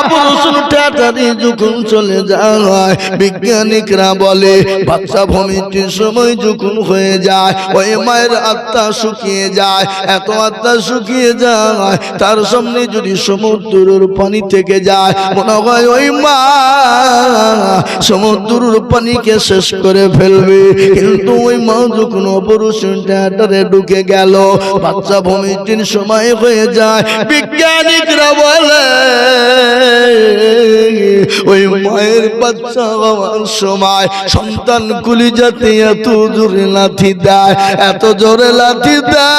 Operation থিয়েটারে যখন চলে যায়, বিজ্ঞানিকরা বলে বাচ্চা ভূমিষ্ঠির সময় যখন হয়ে যায় ওই মায়ের আত্মা শুকিয়ে যায়। এত আত্মা শুকিয়ে যায়, তার সামনে যদি সমুদ্রের পানি থেকে যায়, মনে হয় ওই মা সমুদ্রের পানিকে শেষ করে ফেলবে। কিন্তু ওই মা যখন অপারেশন থিয়েটারে ঢুকে গেল, বাচ্চা ভূমিষ্ঠির সময় হয়ে যায়, বিজ্ঞানিকরা বলে ওই মায়ের বাচ্চা হওয়ার সময় সন্তান কলিজাতে এত জোরে লাথি দেয়, এত জোরে লাথি দেয়,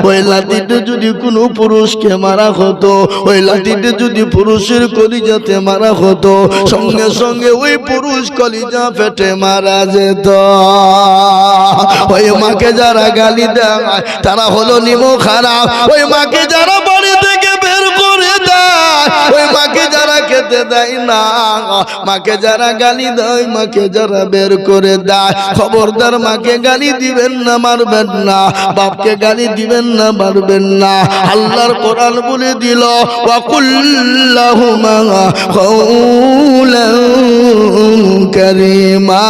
ওই লাঠিতে যদি কোনো পুরুষকে মারা হতো, ওই লাঠিতে যদি পুরুষের কলিজাতে মারা হতো, সঙ্গে সঙ্গে ওই পুরুষ কলিজা ফেটে মারা যেত। ওই মাকে যারা গালি দেয় তারা হলো নিমো খারাপ। ওই মাকে যারা বাড়ি থেকে বের করে দেয়, ওই মাকে যারা খেতে দেয় না, মাকে যারা গালি দেয়, মাকে যারা বের করে দেয়, খবরদার মাকে গালি দিবেন না, মারবেন না। বাপকে গালি দিবেন না, মারবেন না। আল্লাহর কোরআন বলে দিল ওয়াকুল্লাহুমা কওলান কারীমা,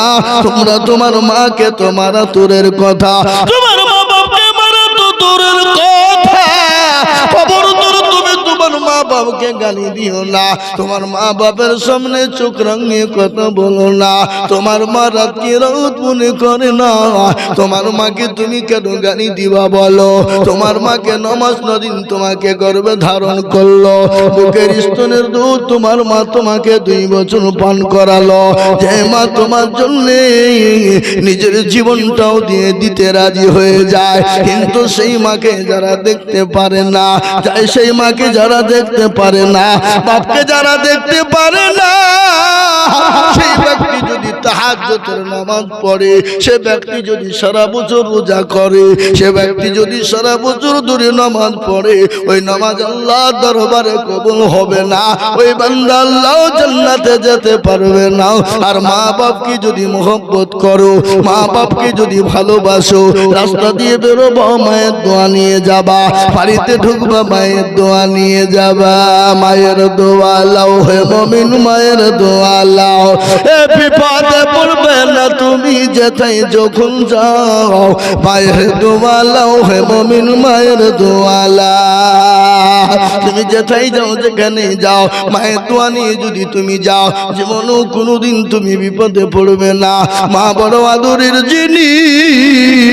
তোমরা তোমার মাকে তো মারা দূরের কথা, তোমার মা বাপকে মারা তো দূরের কথা, খবরদার তুমি তোমার মা বাপকে গালি দিও না। তোমার মা বাপের সামনে চোখ রাঙিয়ে কথা বলো না। তোমার মা রাতকে রাত মনে করে না। তোমার মাকে তুমি কেন গালি দিবা বলো? তোমার মাকে নামাজ নদিন তোমাকে গর্ভে ধারণ করলো, বুকের স্তনের দুধ তোমার মা তোমাকে 2 বছর পান করালো। যে মা তোমার জন্য নিজের জীবনটাও দিয়ে দিতে রাজি হয়ে যায়, কিন্তু সেই মাকে যারা দেখতে পারে না, সেই মাকে যারা দেখতে পারে না, বাপকে যারা দেখতে পারে না, সেই ব্যক্তি যদি তাহাজ্জুদের নামাজ পড়ে, সে ব্যক্তি যদি সারা বছর রোজা করে, সে ব্যক্তি যদি সারা বছর ধরে নামাজ পড়ে, ওই নামাজ আল্লাহর দরবারে কবুল হবে না। ওই বান্দা আল্লাহ জান্নাতে যেতে পারবে না। আর মা বাপকে যদি মহব্বত করো, মা বাপকে যদি ভালোবাসো, রাস্তা দিয়ে বেরোবা মায়ের দোয়া নিয়ে যাবা, বাড়িতে ঢুকবা মায়ের দোয়া নিয়ে যাবা। মায়ের দোয়া লাও হে মুমিন, মায়ের দোয়া লাও। এ বিপদে পড়বে না তুমি যেথায় যখন যাও, মায়ের দোয়া লাও হে মুমিন, মায়ের দোয়া লাও। তুমি যেথায় যাও, যেখানে যাও, মায়ের দোয়া নিয়ে যদি তুমি যাও, জীবনেও কোনোদিন তুমি বিপদে পড়বে না। মা বড় আদরের জিনিস।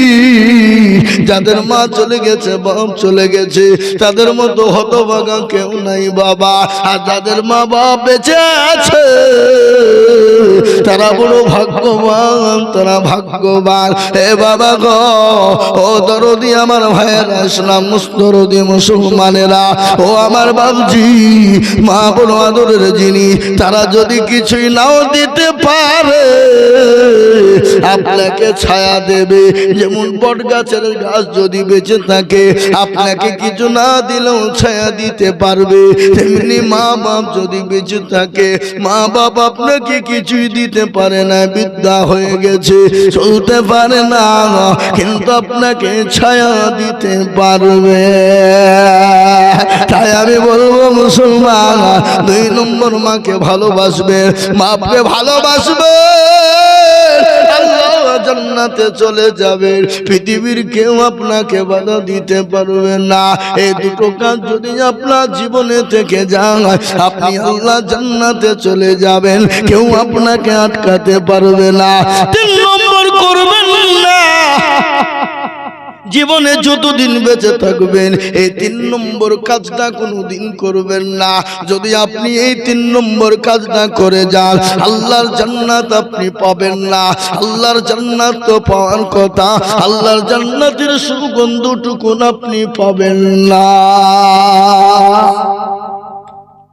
যাদের মা চলে গেছে, বাপ চলে গেছে, তাদের মতো হতভাগা কেউ নাই বাবা। আর যাদের মা বাপ বেঁচে আছে, তারা বড় ভাগ্যবান, তারা ভাগ্যবান। হে বাবা গো, ও দরদি আমার ভাইয়েরা, ইসলাম মুস্তরদি মুসলমানেরা, ও আমার বাবজি, মা বড় আদরের জিনিস। তারা যদি কিছুই নাও দিতে পারে, আপনাকে ছায়া দেবে। যেমন বট গাছের গাছ যদি বেঁচে থাকে, আপনাকে কিছু না দিলেও ছায়া দিতে পারবে, তেমনি মা বাপ যদি বেঁচে থাকে, মা বাপ আপনাকে কিছুই দিতে পারে না, বৃদ্ধা হয়ে গেছে, চলতে পারে না, কিন্তু আপনাকে ছায়া দিতে পারবে। তাই আমি বলবো মুসলমান, 2 নম্বর মাকে ভালোবাসবে, বাপকে ভালোবাসবে, আল্লাহ জান্নাতে চলে যাবে। পৃথিবীর কেউ আপনাকে বাধা দিতে পারবে না। এই দুটো কাজ যদি আপনার জীবনে থেকে যায়, আপনি আল্লাহ জান্নাতে চলে যাবেন, কেউ আপনাকে আটকাতে পারবে না। 3 নম্বর করবেন না, জীবনে যতদিন বেঁচে থাকবেন এই 3 নম্বর কাজটা কোনোদিন করবেন না। যদি আপনি এই 3 নম্বর কাজটা করে যান, আল্লাহর জান্নাত আপনি পাবেন না। আল্লাহর জান্নাত তো পাওয়ার কথা, আল্লাহর জান্নাতের সুগন্ধটুকু আপনি পাবেন না।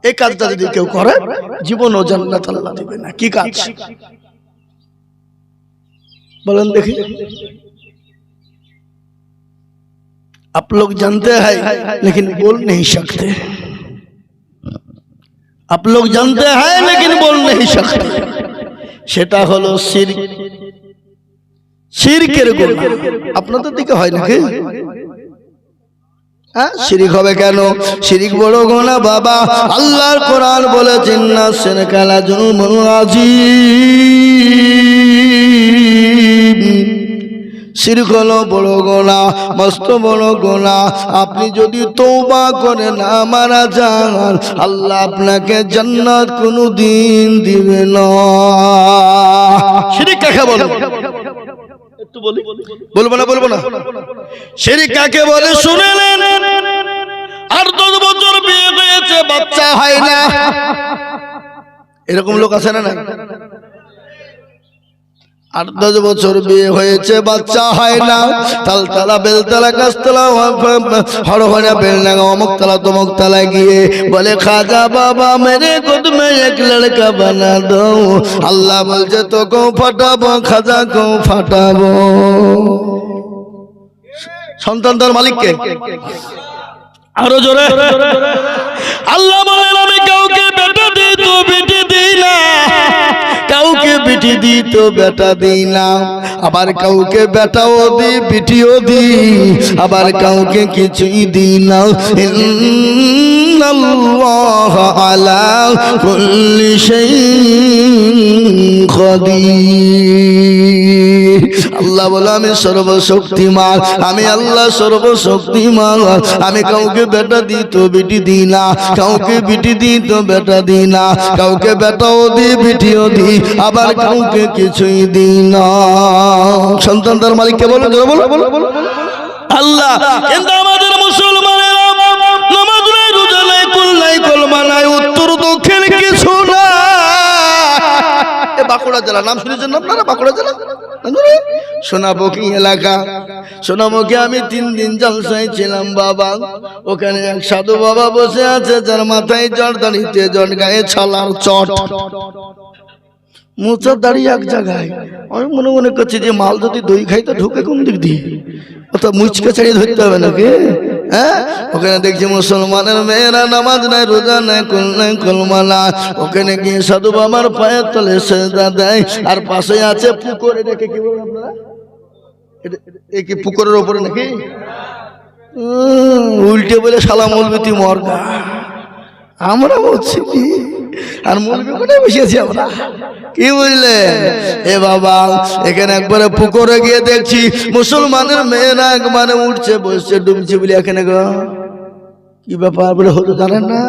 এই কাজটা যদি কেউ করে, জীবনও জান্নাত আল্লাহ দিবে না। কি কাজ বলেন দেখি? आप लोग जानते हैं लेकिन बोल नहीं सकते, आप लोग जानते हैं लेकिन बोल नहीं सकते। সেটা হলো শিরক। শিরকের গুনাহ আপনাদের দিকে হয় নাকি? হ্যাঁ শিরিক হবে কেন? শিরিক বড় গুনাহ বাবা। আল্লাহর কোরআন বলেছেন না শিরকালা জুলমুন আযীম। শিরক হলো বড় গুনাহ, মস্ত বড় গুনাহ। আপনি যদি তওবা করে না মারা যান, আল্লাহ আপনাকে জান্নাত কোনোদিন দিবে না। শিরিক কাকে বলে? একটু বলি, বলবো না? শিরিক কাকে বলে শুনে নেন। আর 10 বছর বিয়ে হয়েছে, বাচ্চা হয় না, এরকম লোক আছে না? না, 8-10 বছর বিয়ে হয়েছে, বাচ্চা হয় না। তালতলা বেলতলা গাছতলা হরহরা বেলনাগা অমুকতলা তমুকতলা গিয়ে বলে খাজা বাবা মেরে গোদ মে এক লড়কা বানা দো। আল্লাহ বলছে তোকেও ফাটাবো, খাজাকেও ফাটাবো। সন্তান তার মালিককে আরো জোরে আল্লাহ বলেন আমি কাউকে বেটা দিই তো বেটি দিই না, কাউকে বেটি দিই তো বেটা দিই না, আবার কাউকে বেটাও দিই বেটিও দিই, আবার কাউকে কিছুই দিই না। ইন্নাল্লাহ আলা কুল্লি শাইইন কাদির। আল্লাহ বলে আমি সর্বশক্তিমান, আমি আল্লাহ সর্বশক্তিমান। আমি কাউকে বেটা দিই তো বেটি দিই না, কাউকে বেটি দিই তো বেটা দিই না, কাউকে বেটাও দিই বেটিও দিই, আবার কাউকে কিছুই দিই না। সন্তান তার মালিককে বলো, বলো আল্লাহ। কিন্তু আমাদের মুসলমানেরা নামাজ নাই, রোজা নাই, কুল নাই, কলমা নাই, উত্তর দক্ষিণ কিছু না। বাঁকুড়া জেলা নাম শুনেছেন আপনারা? বাঁকুড়া জেলা সোনামুখী এলাকা। সোনামুখী আমি 3 দিন জলসায় ছিলাম বাবা। ওখানে এক সাধু বাবা বসে আছে, যার মাথায় জড়, দাঁড়িতে জড়, গায়ে ছালার চট, মোচা দাঁড়িয়ে এক জায়গায়। আমি মনে করছি যে মাল যদি দই খাই তো ঢুকে কোন দিক দিয়ে, অর্থাৎ মুচকে ছাড়িয়ে ধরতে হবে নাকি? হ্যাঁ, ওখানে দেখছি মুসলমানের মেয়েরা নামাজ নাই, রোজা নাই, কুল নাই, কলমা নাই। ওখানে গিয়ে সাধু বাবার পায়ের তলে সেজদা দেয়, আর পাশে আছে পুকুর। এটাকে কি বলেন আপনারা? এ কি পুকুরের ওপরে নাকি? উল্টে বলে শালা মৌলবি মরগা। আমরা বলছি কি, আর মৌলবি কোথায় বসে আছি আমরা? কি বুঝলে এ বাবা? এখানে একবারে পুকুরে গিয়ে দেখছি মুসলমানের মেয়েরা একবারে উঠছে, বসছে, ডুবছে বলে এখানে গো কি ব্যাপার বলে হতো জানেন না?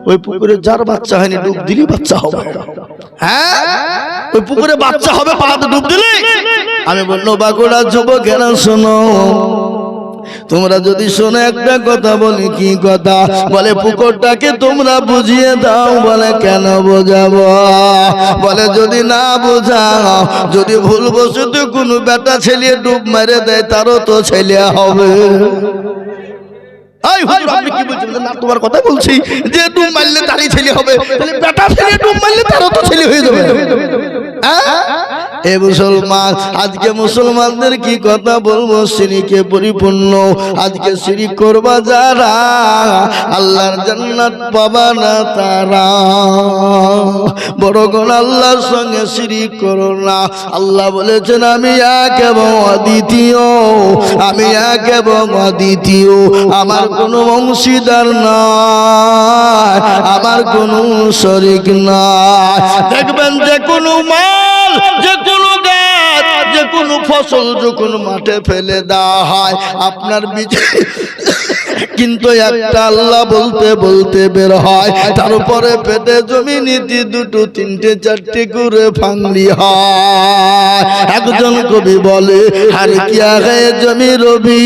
ওই পুকুরে যার বাচ্চা হয়নি ডুব দিলি বাচ্চা হবে। হ্যাঁ, ওই পুকুরে বাচ্চা হবে পাহাড়ে ডুব দিলি। আমি বললো বাঁকুড়া যুবকেরা শোনো, তোমরা যদি শোনো একটা কথা বলি। কি কথা? বলে পুকুরটাকে তোমরা বুঝিয়ে দাও। বলে কেন বোঝাবো? বলে যদি না বোঝাও, যদি ভুলবশত কোনো বেটা ছেলে ডুব মেরে দেয়, তারও তো ছেলে হবে। আপনি কি বলছেন? না তোমার কথা বলছি, যে ডুব মারলে তারই ছেলে হবে, তাহলে বেটা ছেলে ডুব মারলে তারও তো ছেলে হয়ে যাবে। এ মুসলমান, আজকে মুসলমানদের কি কথা বলবো? শিরকে পরিপূর্ণ। আজকে শিরিক করবা যারা, আল্লাহর জান্নাত পাবা না তারা। বড় কোন আল্লাহর সঙ্গে শিরিক করো না। আল্লাহ বলেছেন আমি এক এবং অদ্বিতীয়, আমি এক এবং অদ্বিতীয়। আমার কোনো অংশীদার নাই, আমার কোনো শরীক নাই। দেখবেন যে কোনো মাল, যে কোনো গাছ, যে কোনো ফসল যখন মাঠে ফেলে দেওয়া হয়, আপনার বীজ কিন্তু একটা আল্লাহ বলতে বলতে বের হয়, তারপরে পেটে জমিনিতে 2, 3, 4 করে ফাংলি হয়। একজন কবি বলে হার কিয়া হে জমি রবি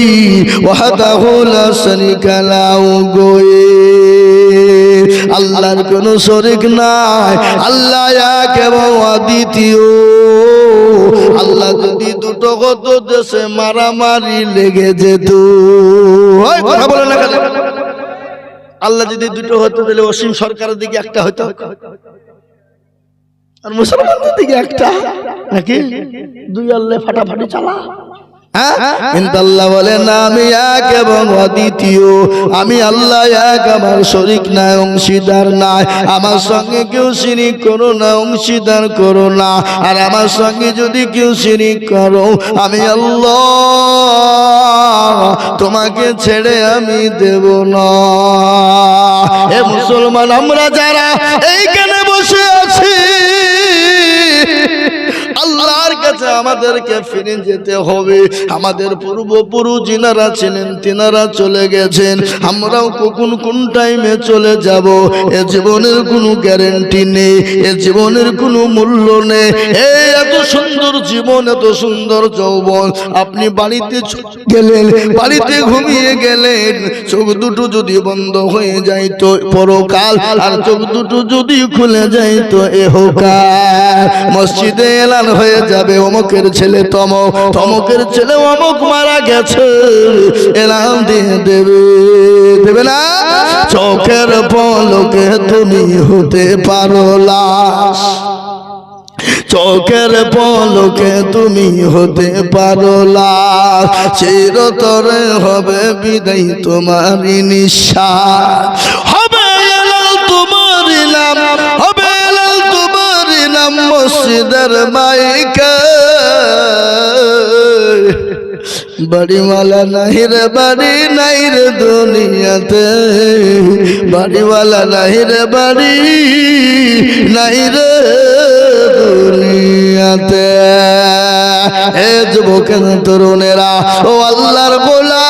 ওয়াহদাহু লা শারীকা লাহু গোয়ে। আল্লাহর কোনো শরীক নাই, আল্লাহ এক এবং অদ্বিতীয়। আল্লাহ যদি দুটো কত দেশে মারামারি লেগে যেত, কথা বলে না কেন? আল্লাহ যদি দুটো হতো তাহলে অসীম সরকারের দিকে একটা হতো, আর মুসলমানদের দিকে একটা, নাকি? দুই আল্লাহ ফাটাফাটি চালা। কিন্তু আল্লাহ বলে না, আমি এক এবং অদ্বিতীয়, আমি আল্লাহ এক, আমার শরীক নাই, অংশীদার নাই, আমার সঙ্গে কেউ শিরিক করো না, অংশীদার করো না। আর আমার সঙ্গে যদি কেউ শিরিক করো, আমি আল্লাহ তোমাকে ছেড়ে আমি দেব না। এ মুসলমান, আমরা যারা এইখানে বসে আছি, আল্লাহর কাছে আমাদেরকে ফিরে যেতে হবে। আমাদের পূর্বপুরুষ যিনারা ছিলেন তিনারা চলে গেছেন, আমরাও কখন কোন টাইমে চলে যাব এ জীবনের কোনো গ্যারান্টি নেই, এ জীবনের কোনো মূল্য নেই। এই এত সুন্দর জীবন, এত সুন্দর যৌবন, আপনি বাড়িতে গেলেন, বাড়িতে ঘুমিয়ে গেলেন, চোখ দুটো যদি বন্ধ হয়ে যায় তো পরকাল, আর চোখ দুটো যদি খুলে যায় তো এহকাল। মসজিদে এলান হয়ে যাবে, অমুকের ছেলে তমক, তমকের ছেলে অমুক মারা গেছে, এলান দিয়ে দেবে না? চোখের পলকে তুমি হতে পারো লাশ, চোখের পলকে তুমি হতে পারো লাশ, চিরতরে হবে বিদায় তোমারই নিঃশ্বাস, হবে এলাল তোমারই নাম, হবে এলাল তোমারই নাম মসজিদের মাইকে। বাড়িওয়ালা নাই রে, বাড়ি নাই রে দুনিয়াতে, বাড়িওয়ালা নাই রে, বাড়ি নাই রে দুনিয়াতে। হে যুবকের তরুণেরা, ও আল্লাহর গোলাম,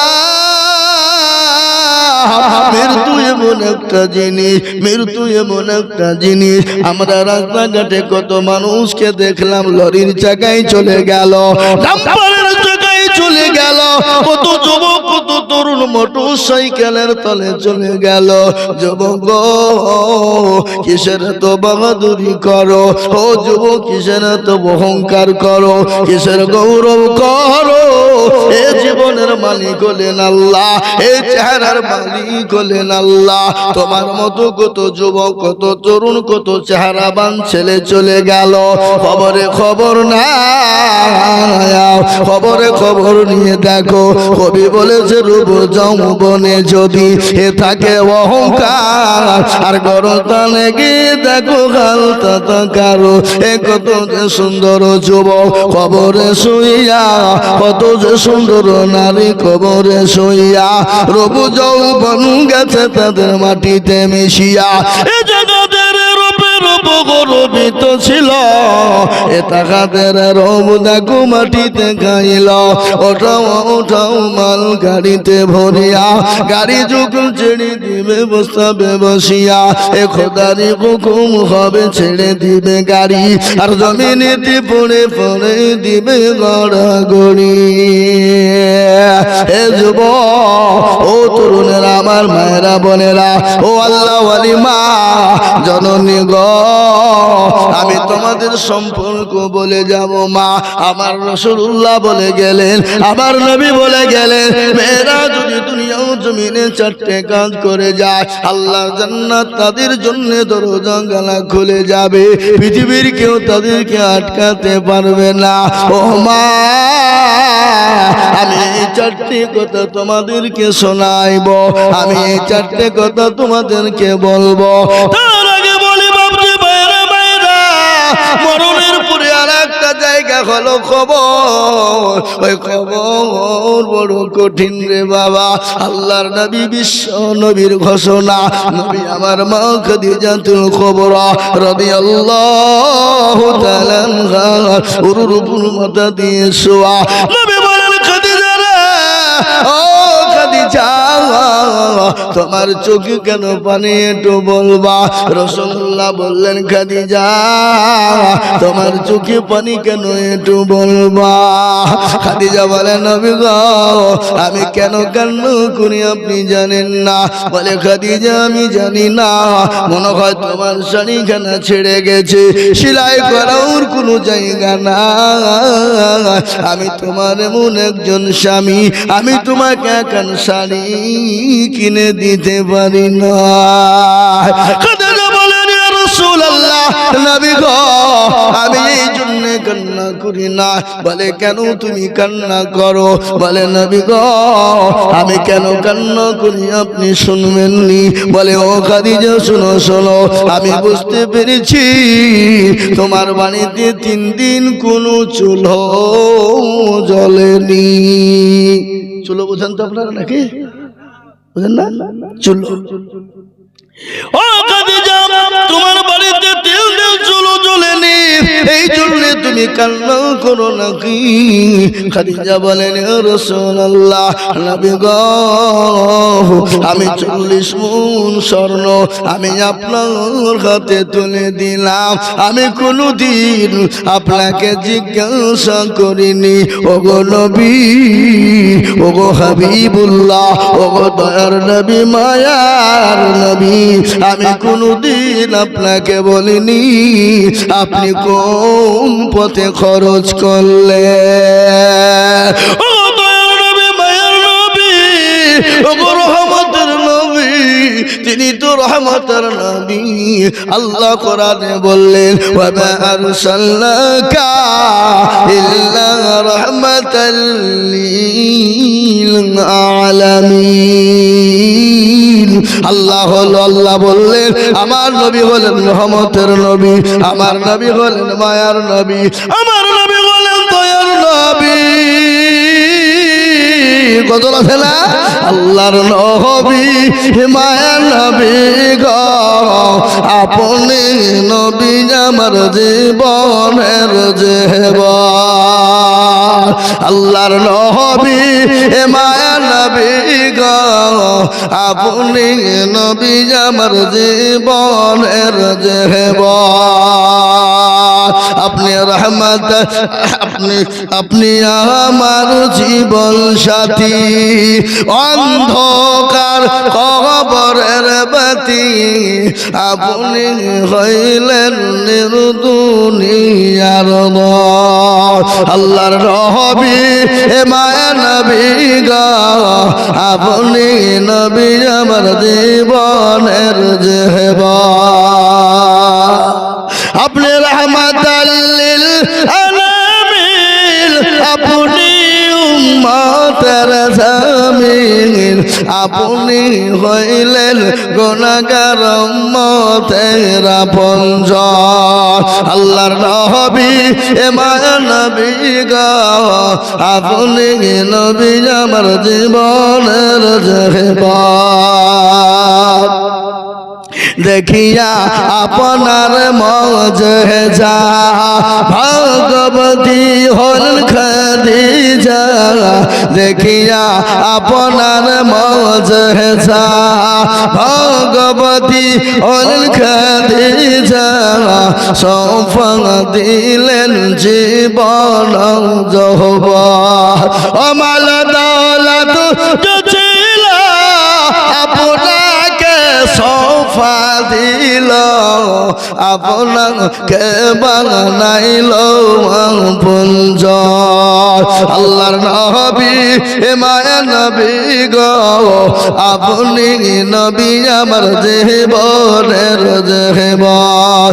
মৃত্যু এমন একটা জিনিস, মৃত্যু এমন একটা জিনিস। আমরা রাস্তাঘাটে কত মানুষকে দেখলাম লরির চাকায় চলে গেল, ডাম্পারের চাকায় চলে গেল, কত যুবক কত তরুণ মোটর সাইকেলের তলে চলে গেল। যুবক কিসের তো বাহাদুরি করো, ও যুবক কিসের তো অহংকার করো, কিসের গৌরব করো? এ জীবনের মালিক হলেন আল্লাহ, এই চেহারার মালিক হলেন আল্লাহ। তোমার মতো কত যুবক, কত তরুণ, কত চেহারাবান ছেলে চলে গেল, খবরে খবর না, খবরে খবর নিয়ে দেখো। কবি বলেছে রূপ যৌবনে যদি এ থাকে অহংকার, আর গরতানে গিয়ে দেখো হালতা কারো। এ কত যে সুন্দর যুবক খবরে শুইয়া, কত যে সুন্দর নারী খবরে শুইয়া, রূপ যৌবন গেছে তাদের মাটিতে মিশিয়া। এ জগতের রূপে রূপ গর্বিত ছিল, এ তাকাদের রূপ দেখো মাটিতে খাইল। ওঠাও ওঠাও মাল গাড়িতে ভরিয়া, গাড়ি যখন ছেড়ে দিবে বসাবে বসিয়া। এ খোদারি হুকুম হবে ছেড়ে দিবে গাড়ি, আর জমিনেতে পড়ে পড়ে দিবে গড়াগড়ি। হে যুবক, ও তরুণেরা, আমার মায়েরা বোনেরা, ও আল্লাহ ওয়ালি মা জননী গো, আমি তোমাদের সম্পর্ক বলে যাব মা। আমার রাসূলুল্লাহ বলে গেলেন, আমার নবী বলে গেলেন, মেয়েরা যদি দুনিয়া ও জমিনে চারটে কাজ করে যায়, আল্লাহ জান্নাত তাদের জন্য দরজা গালা খুলে যাবে, পৃথিবীর কেউ তাদেরকে আটকাতে পারবে না। ও মা, আমি এই চারটি কথা তোমাদেরকে শোনাইব, আমি এই চারটে কথা তোমাদেরকে বলবো। তার আগে বলি বাপজি, বাইরে বাইরে মরণের পরে আর একটা জায়গা হলো খবর। ওই খবর বড় কঠিন রে বাবা। আল্লাহর নবী বিশ্ব নবীর ঘোষণা, নবী আমার মা খাদিজাতুল কুবরা রাদিয়াল্লাহু তাআলা আনহা উরুর উপর মাথা দিয়ে শোয়া। নবী বলেন, খাদিজা রে, ও খাদিজা, তোমার চোখে কেন পানি একটু বলবা? রাসূলুল্লাহ বললেন, খাদিজা, তোমার চোখে পানি কেন একটু বলবা? খাদিজা বলেন, নবী গো, আমি কেন কান্না করি আপনি জানেন না? বলে, খাদিজা, আমি জানি না, মনে হয় তোমার শাড়িখানা ছেড়ে গেছে, সেলাই করার কোনো জায়গা না। আমি তোমার এমন একজন স্বামী, আমি তোমাকে এখন শাড়ি কিনে দিতে পারি না। খাদিজা বলেন, ইয়া রাসূলুল্লাহ, নবী গো, আমি এই জন্য কান্না করি না। বলে কেন তুমি কান্না করো? বলে নবী গো আমি কেন কান্না করি আপনি শুনবেননি। বলে ও খাদিজা শোনো শোনো, আমি বুঝতে পেরেছি তোমার বাড়িতে 3 দিন কোনো চুলো জ্বলেনি। চুলো বোঝেন তো আপনারা নাকি? বুঝেন না? চুলো। ও খাদিজা তোমার বাড়িতে 3 দিন চুলো জ্বলেনি, এই জন্য তুমি কান্না করো নাকি? খাদিজা বলেন ইয়া রাসূলুল্লাহ, নবী গো আমি 40 মণ স্বর্ণ আমি আপনার হাতে তুলে দিলাম, আমি কোনদিন আপনাকে জিজ্ঞাসা করিনি ওগো নবী, ওগো হাবিবুল্লাহ, ওগো দয়ার নবী, মায়ার নবী, আমি কোনদিন আপনাকে বলিনি আপনি কোন পথে খরচ করলে। ও দয়ার নবী, মায়ার নবী, ওগো রহমতের নবী, তিনি তো রহমতের নবী। আল্লাহ কোরআনে বললেন ওয়া মা আরসালনাকা ইল্লা রাহমাতাল লিল আলামিন। আল্লাহ বললেন আমার নবী হলেন রহমতের নবী, আমার নবী হলেন মায়ার নবী, আমার নবী হলেন দয়ার নবী। কত আছে না আল্লাহর নবী মায়ার নবী গো, আপনি নবী আমার জীবনের জীবন। আল্লাহর নবী মায়ার নবী গো, আপনি নবী আমার জীবনের জীবন। আপনি রহমত, আপনি আমার জীবন সাথী, অন্ধকার কবরের বাতি, আপনি হইলেন দুনিয়ার নূর। আল্লাহর নবী মায়ার নবী গো, আপনি নবী আমার জীবনের জীবন। আপনি রহমাতাল লিল আলামিন, আপনি উম্মতের জামিন, আপনি হইলেন গুনাহগার উম্মতের আপনজন। আল্লাহর নবী মায়ার নবী গো, আপনি নবী আমার জীবনের জীবন। দেখিয়া আপনার মজেজা ভগবতী হল খাদিজা, দেখিয়া আপনার মজেজা ভগবতী হল খাদিজা, সৌফন দিলেন জীবন যৌবন। ও মাল দৌলত ছিল আপনাকে সৌফা দিল, আপনাকে বানাইল পুঞ্জ। আল্লাহর নবী মায়ার নবী গো, আপনি নবী আমার জীবনের জীবন।